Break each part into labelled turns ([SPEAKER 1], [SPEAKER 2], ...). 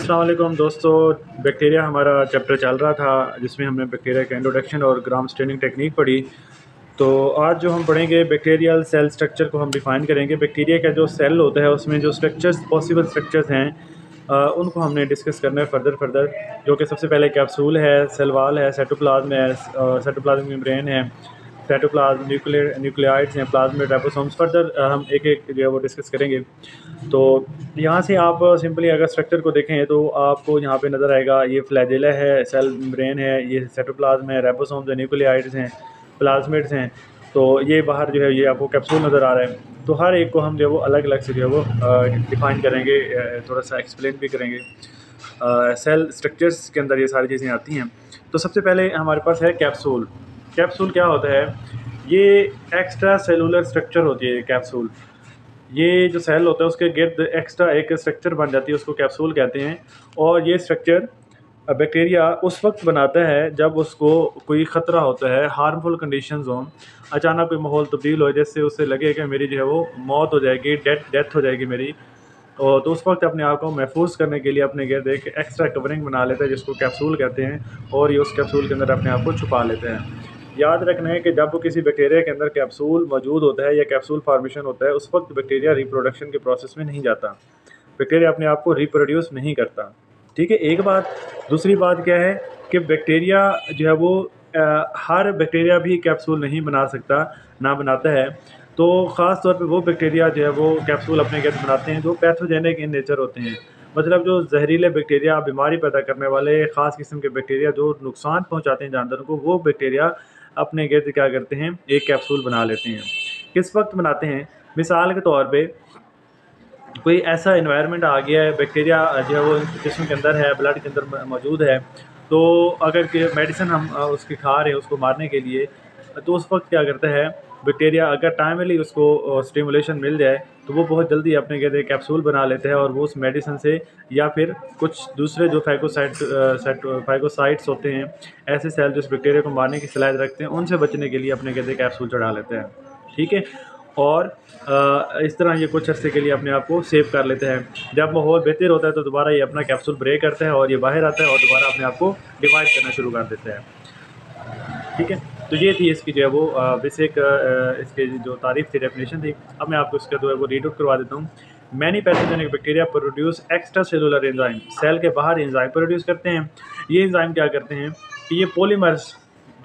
[SPEAKER 1] अस्सलाम वालेकुम दोस्तों। बैक्टीरिया हमारा चैप्टर चल रहा था जिसमें हमने बैक्टीरिया का इंट्रोडक्शन और ग्राम स्टेनिंग टेक्निक पढ़ी। तो आज जो हम पढ़ेंगे बैक्टीरियल सेल स्ट्रक्चर को हम डिफ़ाइन करेंगे। बैक्टीरिया का जो सेल होता है उसमें जो स्ट्रक्चर्स पॉसिबल स्ट्रक्चर्स हैं उनको हमने डिस्कस करना है फर्दर जो कि सबसे पहले कैप्सूल है, सेल वॉल है, साइटोप्लाज्म है, साइटोप्लाज्मिक मेम्ब्रेन है, साइटोप्लाज्म न्यूक्लियाइड्स हैं, प्लाज्मिड राइबोसोम्स। फर्दर हम एक जो है वो डिस्कस करेंगे। तो यहाँ से आप सिंपली अगर स्ट्रक्चर को देखें तो आपको यहाँ पे नज़र आएगा ये फ्लैजेला है, सेल मेम्ब्रेन है, ये साइटोप्लाज्म है, राइबोसोम्स है, न्यूक्लियाइड्स हैं, प्लाज्मिड्स हैं। तो ये बाहर जो है ये आपको कैप्सूल नज़र आ रहा है। तो हर एक को हम जो है वो अलग अलग से जो है वो डिफ़ाइन करेंगे, थोड़ा सा एक्सप्लेन भी करेंगे। सेल स्ट्रक्चर्स के अंदर ये सारी चीज़ें आती हैं। तो सबसे पहले हमारे पास है कैप्सूल। कैप्सूल क्या होता है? ये एक्स्ट्रा सेलुलर स्ट्रक्चर होती है कैप्सूल। ये जो सेल होता है उसके गिर्द एक्स्ट्रा एक स्ट्रक्चर बन जाती है, उसको कैप्सूल कहते हैं। और ये स्ट्रक्चर बैक्टीरिया उस वक्त बनाता है जब उसको कोई ख़तरा होता है, हार्मफुल कंडीशंस हों, अचानक कोई माहौल तब्दील हो जैसे उससे लगे कि मेरी जो है वो मौत हो जाएगी, डेथ हो जाएगी मेरी। और तो उस वक्त अपने आप को महफूज करने के लिए अपने गिर्द एक एक्स्ट्रा कवरिंग बना लेता है जिसको कैप्सूल कहते हैं, और ये उस कैप्सूल के अंदर अपने आप को छुपा लेते हैं। याद रखना है कि जब किसी बैक्टीरिया के अंदर कैप्सूल मौजूद होता है या कैप्सूल फार्मेशन होता है उस वक्त बैक्टीरिया रिप्रोडक्शन के प्रोसेस में नहीं जाता। बैक्टीरिया अपने आप को रिप्रोड्यूस नहीं करता। ठीक है, एक बात। दूसरी बात क्या है कि बैक्टीरिया जो है वो हर बैक्टीरिया भी कैप्सूल नहीं बना सकता, ना बनाता है। तो ख़ास तौर पे वो बैक्टीरिया जो है वो कैप्सूल अपने गिर्द बनाते हैं जो पैथोजेनिक इन नेचर होते हैं। मतलब जो जहरीले बैक्टीरिया, बीमारी पैदा करने वाले ख़ास किस्म के बैक्टीरिया जो नुकसान पहुंचाते हैं जानवरों को, वो बैक्टीरिया अपने गिर्द क्या करते हैं, एक कैप्सूल बना लेते हैं। किस वक्त बनाते हैं? मिसाल के तौर पे कोई ऐसा इन्वायरमेंट आ गया है, बैक्टीरिया जो है वो जिस्म के अंदर है, ब्लड के अंदर मौजूद है। तो अगर कि मेडिसिन हम उसकी खा रहे हैं उसको मारने के लिए, तो उस वक्त क्या करता है बैक्टीरिया, अगर टाइमली उसको स्टिमुलेशन मिल जाए तो वो बहुत जल्दी अपने कहते हैं कैप्सूल बना लेते हैं, और वो उस मेडिसिन से या फिर कुछ दूसरे जो फाइगोसाइट्स होते हैं, ऐसे सेल जो इस बैक्टीरिया को मारने की सलाहियत रखते हैं, उनसे बचने के लिए अपने कहते हैं कैप्सूल चढ़ा लेते हैं। ठीक है, और इस तरह ये कुछ अर्से के लिए अपने आप को सेव कर लेते हैं। जब माहौल बेहतर होता है तो दोबारा ये अपना कैप्सूल ब्रेक करता है और ये बाहर आता है और दोबारा अपने आप को डिवाइड करना शुरू कर देता है। ठीक है, तो ये थी इसकी जो है वो बेसिक इसकी जो तारीफ थी, डेफिनेशन थी। अब मैं आपको इसका जो है वो रीड आउट करवा देता हूँ। Many pathogenic bacteria produce extra cellular enzyme. Cell के बाहर एंजाइम प्रोड्यूस करते हैं। ये एंजाइम क्या करते हैं कि ये पॉलीमर्स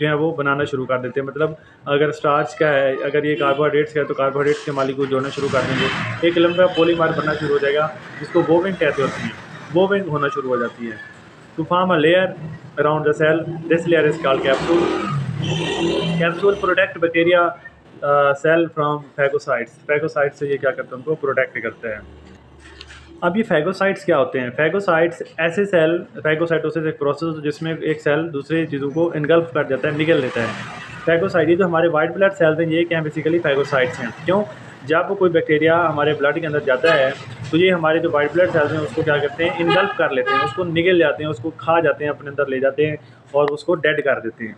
[SPEAKER 1] जो है वो बनाना शुरू कर देते हैं। मतलब अगर स्टार्च का है, अगर ये कार्बोहाइड्रेट्स का है तो कार्बोहाइड्रेट्स के मालिक्यूल जोड़ना शुरू कर देंगे। एक लंबा पॉलीमर बनना शुरू हो जाएगा जिसको वोवेन कहते होते हैं। वोवेन होना शुरू हो जाती है to form a layer around the cell. This layer is called capsule. Capsule protect bacteria cell from phagocytes. Phagocytes से ये क्या करते हैं, उनको प्रोटेक्ट करते हैं। अब ये फैगोसाइट्स क्या होते हैं? फैगोसाइट्स ऐसे सेल, फैगोसाइटोसिस एक प्रोसेस जिसमें एक सेल दूसरे चीज़ों को इनगल्फ कर जाता है, निगल लेता है। फैगोसाइट, ये जो हमारे वाइट ब्लड सेल्स हैं ये क्या हैं? बेसिकली फैगोसाइट्स हैं। क्यों? जब कोई बैक्टीरिया हमारे ब्लड के अंदर जाता है तो ये हमारे जो वाइट ब्लड सेल्स हैं उसको क्या करते हैं, इनगल्फ कर लेते हैं, उसको निगल जाते हैं, उसको खा जाते हैं, अपने अंदर ले जाते हैं और उसको डेड कर देते हैं।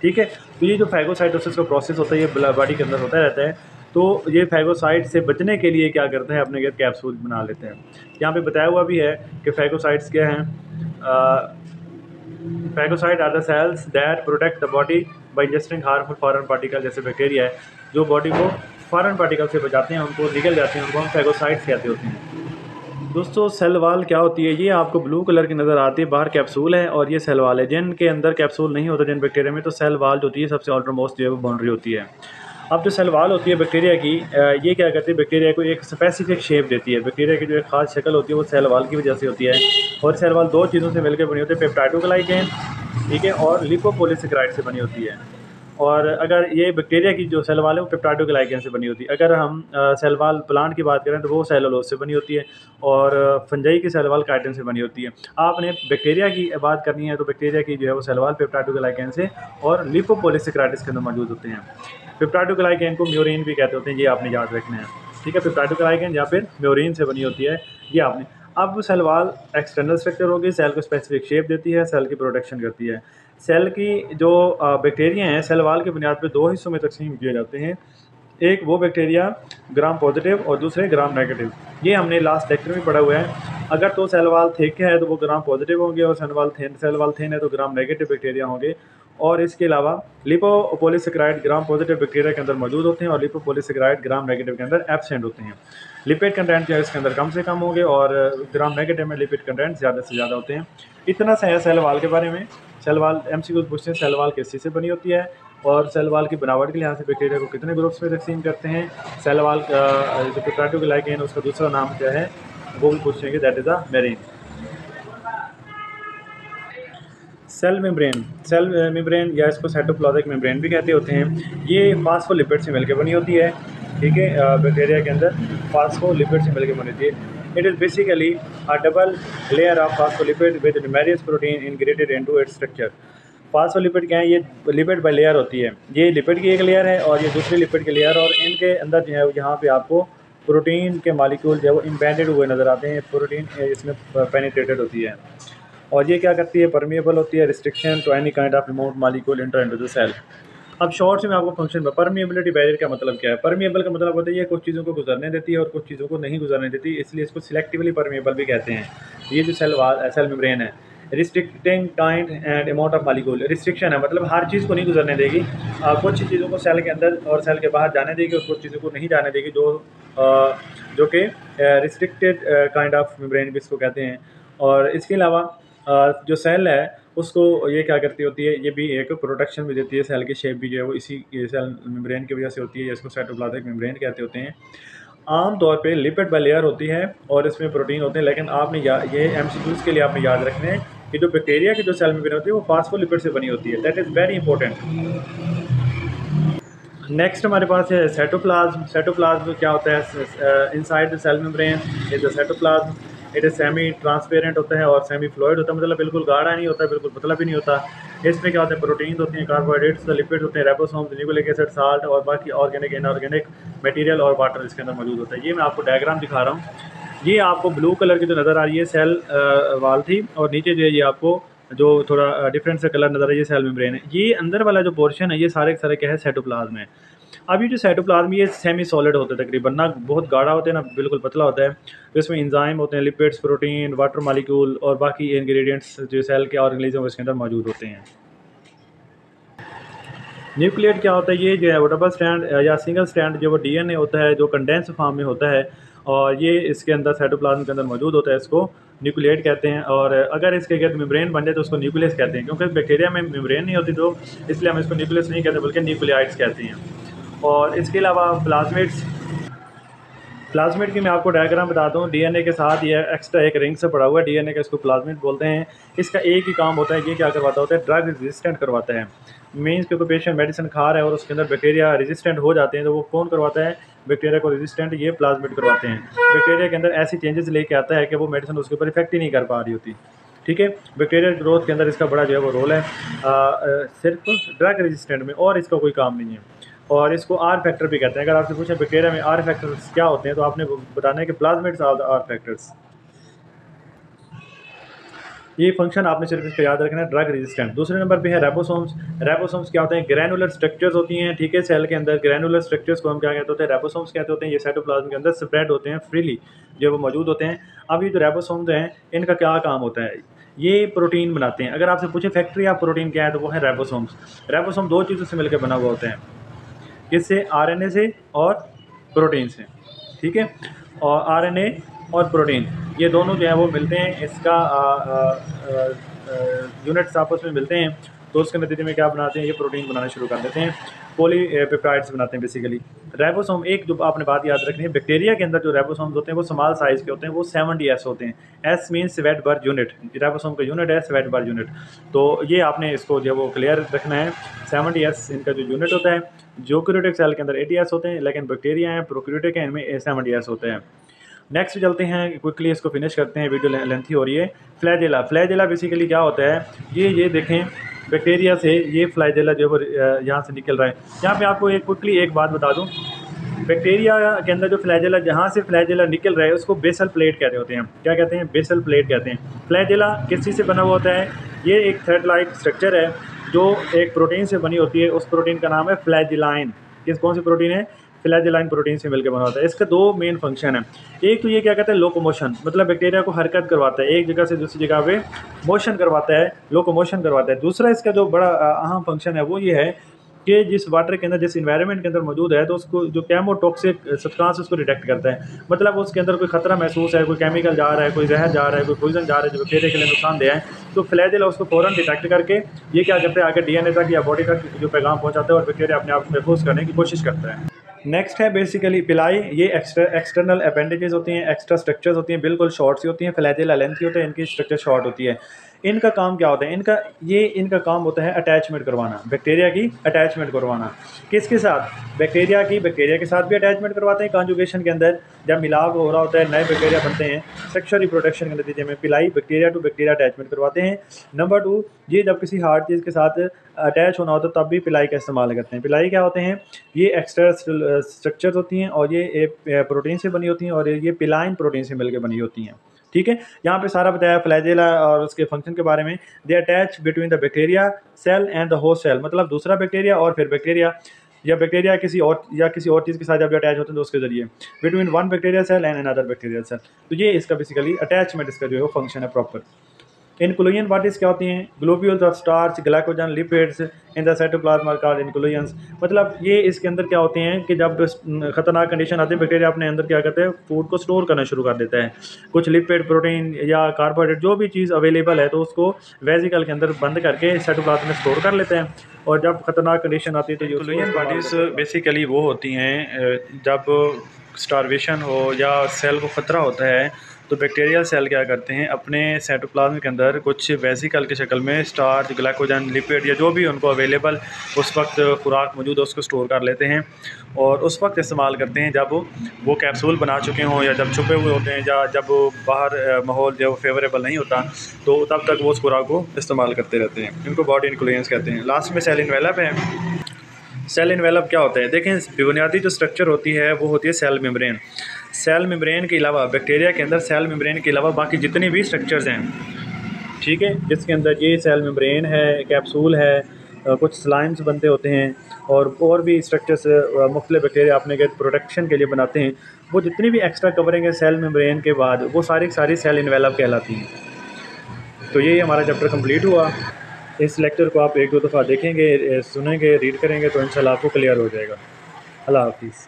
[SPEAKER 1] ठीक है, तो ये जो फैगोसाइटोसिस का प्रोसेस होता है ये बॉडी के अंदर होता रहता है। तो ये फैगोसाइट से बचने के लिए क्या करते हैं, अपने कैप्सूल बना लेते हैं। यहाँ पे बताया हुआ भी है कि फैगोसाइट्स क्या हैं। Phagocyte are the cells that protect the body by ingesting harmful foreign particle. जैसे बैक्टीरिया है जो बॉडी को फॉरेन पार्टिकल से बचाते हैं, उनको निकल जाते हैं, उनको हम फैगोसाइट्स कहते होते हैं। दोस्तों सेल वाल क्या होती है? ये आपको ब्लू कलर की नज़र आती है, बाहर कैप्सूल है और ये सेल वाल है। जिनके अंदर कैप्सूल नहीं होता जिन बैक्टीरिया में, तो सेल वाल जो होती है सबसे आउटर मोस्ट जो है वो बाउंड्री होती है। अब जो सेल वाल होती है बैक्टीरिया की, ये क्या करती है, बैक्टीरिया को एक स्पेसिफिक शेप देती है। बैक्टीरिया की जो एक खास शक्ल होती है वो सेल वाल की वजह से होती है। और सेल वाल दो चीज़ों से मिलकर बनी होती है, पेप्टाइडोग्लाइकेन, ठीक है, और लिपोपोलिसेकेराइड से बनी होती है। और अगर ये बैक्टीरिया की जो सेल वाल है वो पेप्टाइडोग्लाइकेन से बनी होती है। अगर हम सेल वाल प्लांट की बात करें तो वो सेलुलोज से बनी होती है, और फंजाई की सेल वाल काइटिन से बनी होती है। आपने बैक्टीरिया की बात करनी है तो बैक्टीरिया की जो है वो सेल वाल पेप्टाइडोग्लाइकेन से और लिपोपोलिसेकेराइड्स के अंदर मौजूद होते हैं। पेप्टाइडोग्लाइकेन को म्यूरिन भी कहते होते हैं, ये आपने याद रखना है। ठीक है, पेप्टाइडोग्लाइकेन या फिर म्यूरिन से बनी होती है, ये आपने। अब सेल वाल एक्सटर्नल स्ट्रक्चर होगी, सेल को स्पेसिफिक शेप देती है, सेल की प्रोटेक्शन करती है। सेल की जो बैक्टीरिया हैं सेल वाल की बुनियाद पर दो हिस्सों में तकसीम किए जाते हैं। एक वो बैक्टीरिया ग्राम पॉजिटिव और दूसरे ग्राम नेगेटिव। ये हमने लास्ट लेक्चर में पढ़ा हुआ है अगर तो सेल वाल थिक है तो वो ग्राम पॉजिटिव होंगे, और सेल वाल थिन है तो ग्राम नेगेटिव बैक्टीरिया होंगे। और इसके अलावा लिपोपॉलीसेकेराइड ग्राम पॉजिटिव बैक्टीरिया के अंदर मौजूद होते हैं और लिपोपॉलीसेकेराइड ग्राम नेगेटिव के अंदर एब्सेंट होते हैं। लिपिड कंटेंट जो है इसके अंदर कम से कम होंगे और ग्राम नेगेटिव में लिपिड कंटेंट ज़्यादा से ज़्यादा होते हैं। इतना सा है सेल वाल के बारे में। सेल वाल MCQ पूछते हैं सेल वाल किस चीज़ से बनी होती है और सेल वाल की बनावट के लिहाज से बैक्टीरिया को कितने ग्रुप्स में तकसीम करते हैं। सेल वाल जो प्रोकार्योटिक उसका दूसरा नाम क्या है वो भी पूछेंगे, that is a marine. Cell membrane या इसको साइटोप्लाज्मिक मेम्ब्रेन भी कहते होते हैं। ये फास्फोलिपिड से मिलकर बनी होती है, ठीक है। बैक्टीरिया के अंदर फास्फोलिपिड से मिलकर बनी होती है। It is basically a double layer of phospholipid with numerous protein integrated into its structure. Phospholipid क्या है, ये लिपिड बाई लेयर होती है। ये लिपिड की एक लेयर है और ये दूसरी लिपिड की लेयर, और इनके अंदर जो है यहाँ पे आपको प्रोटीन के मालिक्यूल जो है वो इम्बेडेड हुए नज़र आते हैं। प्रोटीन इसमें पेनिट्रेटेड होती है और ये क्या करती है, परमिएबल होती है, restriction to any kind of removed molecule enter into the cell. अब शॉर्ट से मैं आपको फंक्शन में परमिएबिलिटी बैरियर का मतलब क्या है। परमिएबल का मतलब होता है ये कुछ चीज़ों को गुजरने देती है और कुछ चीज़ों को नहीं गुजरने देती, इसलिए इसको सिलेक्टिवली परमिएबल भी कहते हैं। ये जो सेल मेम्ब्रेन है, restricting kind and amount of molecule, restriction है मतलब हर चीज़ को नहीं गुजरने देगी, कुछ चीज़ों को सेल के अंदर और सेल के बाहर जाने देगी और कुछ चीज़ों को नहीं जाने देगी, जो कि रिस्ट्रिक्टेड काइंड ऑफ मेम्ब्रेन भी इसको कहते हैं। और इसके अलावा जो सेल है उसको ये क्या करती होती है, ये भी एक प्रोटेक्शन भी देती है। सेल की शेप भी जो है वो इसी सेल मेम्ब्रेन की वजह से होती है, इसको साइटोप्लाज्मिक मेम्ब्रेन कहते होते हैं। आमतौर पे लिपिड बाई लेयर होती है और इसमें प्रोटीन होते हैं, लेकिन आपने ये MCQs के लिए आपने याद रखना है कि जो बैक्टीरिया की जो सेल मेम्ब्रेन होती है वो फास्फोलिपिड से बनी होती है। That is very important. Next हमारे पास है साइटोप्लाज्म। साइटोप्लाज्म क्या होता है, inside the cell membrane is the cytoplasm. It is semi transparent होता है और सेमी फ्लूइड होता है, मतलब बिल्कुल गाढ़ा नहीं होता, बिल्कुल पतला भी नहीं होता। इसमें क्या होता है, प्रोटीन होते हैं, कार्बोहाइड्रेट्स, लिपिड होते हैं, राइबोसोम्स, न्यूक्लिक एसिड, साल्ट और बाकी ऑर्गेनिक इनऑर्गेनिक मटेरियल और वाटर इसके अंदर मौजूद होता है। ये मैं आपको डायग्राम दिखा रहा हूँ। ये आपको ब्लू कलर की जो नज़र आ रही है सेल वाल थी, और नीचे जो है ये आपको जो थोड़ा डिफरेंट सा कलर नज़र आ रहा है ये सेल मेम्ब्रेन है। ये अंदर वाला जो पोर्शन है ये सारे के सारे क्या है, साइटोप्लाज्म है। अब ये जो साइटोप्लाज्म ये सेमी सॉलिड होता है तकरीबन, ना बहुत गाढ़ा होता है ना बिल्कुल पतला होता है। तो इसमें इंजाइम होते हैं, लिपिड्स, प्रोटीन, वाटर मॉलिक्यूल और बाकी इंग्रेडिएंट्स जो सेल के ऑर्गेनिज्म इसके अंदर मौजूद होते हैं। न्यूक्लियेट क्या होता है, ये जो है वो डबल स्टैंड या सिंगल स्टैंड जो वो DNA होता है जो कंडेंस फॉर्म में होता है, और ये इसके अंदर साइटोप्लाज्म के अंदर मौजूद होता है, इसको न्यूक्लियेट कहते हैं। और अगर इसके गिर्द मेम्ब्रेन बन जाए तो उसको न्यूक्लियस कहते हैं, क्योंकि बैक्टीरिया में मेम्ब्रेन नहीं होती तो इसलिए हम इसको न्यूक्लियस नहीं कहते बल्कि न्यूक्लियाइड्स कहते हैं। और इसके अलावा प्लाज्मिड की मैं आपको डायग्राम बताता हूँ। DNA के साथ ये एक्स्ट्रा एक रिंग से पड़ा हुआ है, DNA का, इसको प्लाज्मिड बोलते हैं। इसका एक ही काम होता है, ये क्या करवाता होता है, ड्रग रेजिस्टेंट करवाता है। मीन्स कि कोई पेशेंट मेडिसिन खा रहा है और उसके अंदर बैक्टीरिया रेजिस्टेंट हो जाते हैं तो वो कौन करवाता है, बैक्टीरिया को रेजिस्टेंट ये प्लाज्मिड करवाते हैं। बैक्टीरिया के अंदर ऐसी चेंजेस लेके आता है कि वो मेडिसिन उसके ऊपर इफेक्ट ही नहीं कर पा रही होती, ठीक है। बैक्टीरियल ग्रोथ के अंदर इसका बड़ा जो है वो रोल है, सिर्फ ड्रग रेजिस्टेंट में, और इसका कोई काम नहीं है। और इसको R फैक्टर भी कहते हैं। अगर आपसे पूछें बैक्टीरिया में R फैक्टर्स क्या होते हैं तो आपने बताना है कि प्लाज्मिड्स आर R फैक्टर्स। ये फंक्शन आपने सिर्फ इसको याद रखना है, ड्रग रेजिस्टेंट। दूसरे नंबर पे है राइबोसोम्स। राइबोसोम्स क्या होते हैं, ग्रैनुलर स्ट्रक्चर्स होती हैं, ठीक है। सेल के अंदर ग्रैनुलर स्ट्रक्चर्स को हम क्या कहते होते हैं, राइबोसोम्स कहते होते हैं। ये साइटोप्लाज्म के अंदर स्प्रेड होते हैं फ्रीली, जो वो मौजूद होते हैं। अब ये जो राइबोसोम्स हैं इनका क्या काम होता है, ये प्रोटीन बनाते हैं। अगर आपसे पूछे फैक्ट्री ऑफ प्रोटीन क्या है तो वो है राइबोसोम्स। राइबोसोम दो चीज़ों से मिलकर बना हुआ होता है, किससे, RNA से और प्रोटीन से, ठीक है। और RNA और प्रोटीन ये दोनों जो है वो मिलते हैं, इसका यूनिट्स आपस में मिलते हैं तो उसके नतीजे में क्या बनाते हैं, ये प्रोटीन बनाना शुरू कर देते हैं, पॉलीपेप्टाइड्स बनाते हैं बेसिकली। राइबोसोम, एक जो आपने बात याद रखनी है, बैक्टीरिया के अंदर जो राइबोसोम्स होते हैं वो स्मॉल साइज़ के होते हैं, वो 70S होते हैं। S मीन स्वेट बर यूनिट, राइबोसोम का यूनिट है स्वेट बर यूनिट। तो ये आपने इसको जो वो क्लियर रखना है, 70S इनका जो यूनिट होता है। यूकैरियोटिक सेल के अंदर 80S होते हैं, लेकिन बैक्टीरिया हैं प्रोकैरियोटिक हैं, इनमें 70S होते हैं। नेक्स्ट चलते हैं, क्विकली इसको फिनिश करते हैं, वीडियो लेंथी हो रही है। फ्लैजेला, फ्लैजेला बेसिकली क्या होता है, ये देखें बैक्टीरिया से ये फ्लैजेला जो है यहाँ से निकल रहा है। यहाँ पे आपको एक क्विकली एक बात बता दूँ, बैक्टीरिया के अंदर जो फ्लैजेला, जहाँ से फ्लैजेला निकल रहा है उसको बेसल प्लेट कहते होते हैं। क्या कहते हैं, बेसल प्लेट कहते हैं। फ्लैजेला किस चीज़ से बना हुआ होता है, ये एक थ्रेड लाइक स्ट्रक्चर है जो एक प्रोटीन से बनी होती है। उस प्रोटीन का नाम है फ्लैजिलाइन। कौन सी प्रोटीन है, फ्लैजेलाइन प्रोटीन से मिलकर बना होता है। इसका दो मेन फंक्शन है। एक तो ये क्या कहते हैं लोकोमोशन, मतलब बैक्टीरिया को हरकत करवाता है, एक जगह से दूसरी जगह पे मोशन करवाता है, लोकोमोशन करवाता है। दूसरा इसका जो बड़ा अहम फंक्शन है वो ये है कि जिस वाटर के अंदर, जिस इन्वायरमेंट के अंदर मौजूद है, तो उसको जो केमोटॉक्सिक सब्सटेंस उसको डिटेक्ट करता है। मतलब उसके अंदर कोई खतरा महसूस है, कोई केमिकल जा रहा है, कोई जहर जा रहा है, कोई पॉइजन जा रहा है जो बैक्टीरिया के लिए नुकसानदेह है, तो फ्लैजेला उसको फ़ौरन डिटेक्ट करके ये क्या करते हैं, आगे डीएनए तक या बॉडी तक जो पैगाम पहुंचाता है और बैक्टीरिया अपने आप को महफूज करने की कोशिश करता है। नेक्स्ट है बेसिकली पिलाई। ये एक्सटर्नल अपेंडेजेस होती हैं, एक्स्ट्रा स्ट्रक्चर्स होती हैं, बिल्कुल शॉर्ट सी होती हैं, फ्लैजेला लेंथी होते हैं, इनकी स्ट्रक्चर शॉर्ट होती है। इनका काम क्या होता है, इनका काम होता है अटैचमेंट करवाना, बैक्टीरिया की अटैचमेंट करवाना। किसके साथ? बैक्टीरिया के साथ भी अटैचमेंट करवाते हैं कॉन्जुगेशन के अंदर, जब मिलाप हो रहा होता है, नए बैक्टीरिया बनते हैं, सेक्सुअल रिप्रोडक्शन के नतीजे में पिलाई बैक्टीरिया टू बैक्टीरिया अटैचमेंट करवाते हैं। नंबर 2, ये जब किसी हार्ड चीज़ के साथ अटैच होना होता है तब भी पिलाई का इस्तेमाल करते हैं। पिलाई क्या होते हैं? ये एक्स्ट्रा स्ट्रक्चर्स होती हैं और ये प्रोटीन से बनी होती हैं और ये पिलाइन प्रोटीन से मिलकर बनी होती हैं। ठीक है, यहाँ पे सारा बताया फ्लैजेला और उसके फंक्शन के बारे में। They attach between the bacteria cell and the host cell, मतलब दूसरा बैक्टीरिया और फिर बैक्टीरिया, या बैक्टीरिया किसी और चीज़ के साथ जब अटैच होते हैं तो उसके जरिए, between one bacteria cell and another bacteria cell. तो ये इसका बेसिकली अटैचमेंट, इसका जो है वो फंक्शन है प्रॉपर। इनक्लूजन बॉडीज़ क्या होती हैं? Globules of starch, glycogen, lipids in the cytoplasm are called inclusions. मतलब ये इसके अंदर क्या होते हैं कि जब खतरनाक कंडीशन आती है, बैक्टीरिया अपने अंदर क्या करते हैं, फूड को स्टोर करना शुरू कर देता है। कुछ लिपिड, प्रोटीन या कार्बोहाइड्रेट जो भी चीज़ अवेलेबल है तो उसको वेसिकल के अंदर बंद करके साइटोप्लाज्म में स्टोर कर लेते हैं, और जब खतरनाक कंडीशन आती है तो इनक्लूजन बॉडीज़ बेसिकली वो होती हैं जब स्टारवेशन हो या सेल को ख़तरा होता है तो बैक्टीरियल सेल क्या करते हैं, अपने साइटोप्लाज्म के अंदर कुछ वेसिकल की शक्ल में स्टार्च, ग्लाइकोजन, लिपिड या जो भी उनको अवेलेबल उस वक्त खुराक मौजूद है उसको स्टोर कर लेते हैं और उस वक्त इस्तेमाल करते हैं जब वो कैप्सूल बना चुके हों या जब छुपे हुए होते हैं या जब बाहर माहौल जो फेवरेबल नहीं होता तो तब तक वो उस खुराक को इस्तेमाल करते रहते हैं। इनको बॉडी इनक्लूजन्स कहते हैं। लास्ट में सेल इन्वेलप है। सेल इन्वेलप क्या होता है? देखें, बुनियादी जो स्ट्रक्चर होती है वो होती है सेल मेम्ब्रेन। सेल मेम्ब्रेन के अलावा बैक्टीरिया के अंदर सेल मेम्ब्रेन के अलावा बाकी जितने भी स्ट्रक्चर्स हैं, ठीक है, जिसके अंदर ये सेल मेम्ब्रेन है, कैप्सूल है, कुछ स्लाइम्स बनते होते हैं और भी स्ट्रक्चर्स मुख्तलिफ बैक्टीरिया अपने के प्रोटेक्शन के लिए बनाते हैं, वो जितनी भी एक्स्ट्रा कवरिंग है सेल मेम्ब्रेन के बाद वो सारी की सारी सेल इन्वेलप कहलाती हैं। तो ये हमारा चैप्टर कंप्लीट हुआ। इस लेक्चर को आप एक दो दफ़ा देखेंगे, सुनेंगे, रीड करेंगे तो इंशाल्लाह आपको क्लियर हो जाएगा। अल्लाह हाफिज़।